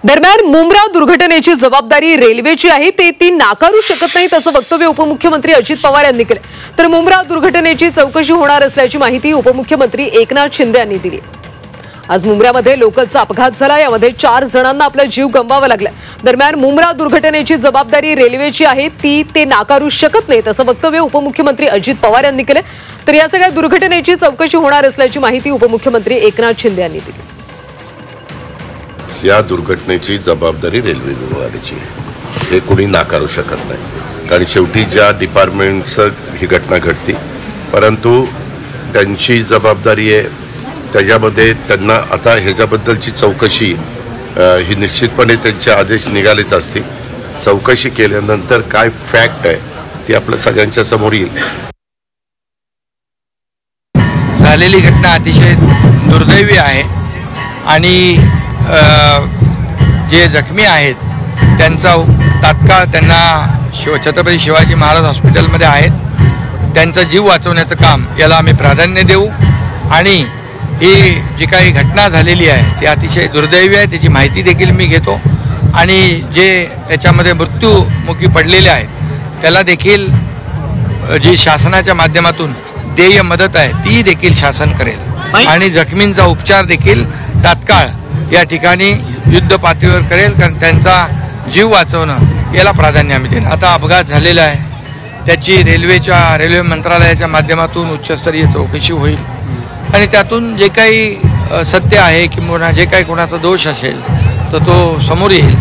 दरम्यान मुंब्रा दुर्घटनेची जबाबदारी रेल्वेची आहे ते ती नाकारू शकत नाही असं वक्तव्य उपमुख्यमंत्री अजित पवार यांनी केले। तर मुंब्रा दुर्घटनेची चौकशी होणार असल्याची माहिती उपमुख्यमंत्री एकनाथ शिंदे यांनी दिली। आज मुंब्रामध्ये लोकलचा अपघात झाला, यामध्ये 4 जणांना आपला जीव गमवावा लागला। दरम्यान मुंब्रा दुर्घटनेची जबाबदारी रेल्वेची आहे ती ते नाकारू शकत नाही असं वक्तव्य उपमुख्यमंत्री अजित पवार यांनी केले। तर या सगळ्या दुर्घटनेची चौकशी होणार असल्याची माहिती उपमुख्यमंत्री एकनाथ शिंदे यांनी दिली। या दुर्घटनेची जबाबदारी रेल्वे विभागाची हे कोणी नाकारू शकत नाही, कारण शेवटी ज्या डिपार्टमेंटचं ही घटना घडती, परंतु त्यांची जबाबदारी आहे। त्याच्यामध्ये त्यांना आता ह्याच्याबद्दलची चौकशी ही निश्चितपणे त्यांचे आदेश निघालेच असतील। चौकशी केल्यानंतर काय फॅक्ट आहे ती आपल्या सगळ्यांच्या समोर येईल। झालेली घटना अतिशय दुर्दैवी आहे आणि जे जखमी आहेत त्यांचा तात्काळ त्यांना छत्रपती शिवाजी महाराज हॉस्पिटलमध्ये आहेत, त्यांचा जीव वाचवण्याचं काम याला आम्ही प्राधान्य देऊ। आणि ही जी काही घटना झालेली आहे ती अतिशय दुर्दैवी आहे, त्याची माहिती देखील मी घेतो आणि जे त्याच्यामध्ये मृत्यूमुखी पडलेले आहेत त्याला देखील जी शासनाच्या माध्यमातून देय मदत आहे ती देखील शासन करेल आणि जखमींचा उपचार देखील तात्काळ या ठिकाणी युद्ध पातळीवर करेल, कारण त्यांचा जीव वाचवणं याला प्राधान्य आम्ही देणार। आता अपघात झालेला आहे, त्याची रेल्वे मंत्रालयाच्या माध्यमातून उच्चस्तरीय चौकशी होईल आणि त्यातून जे काही सत्य आहे किंवा जे काही कोणाचा दोष असेल तर तो समोर येईल।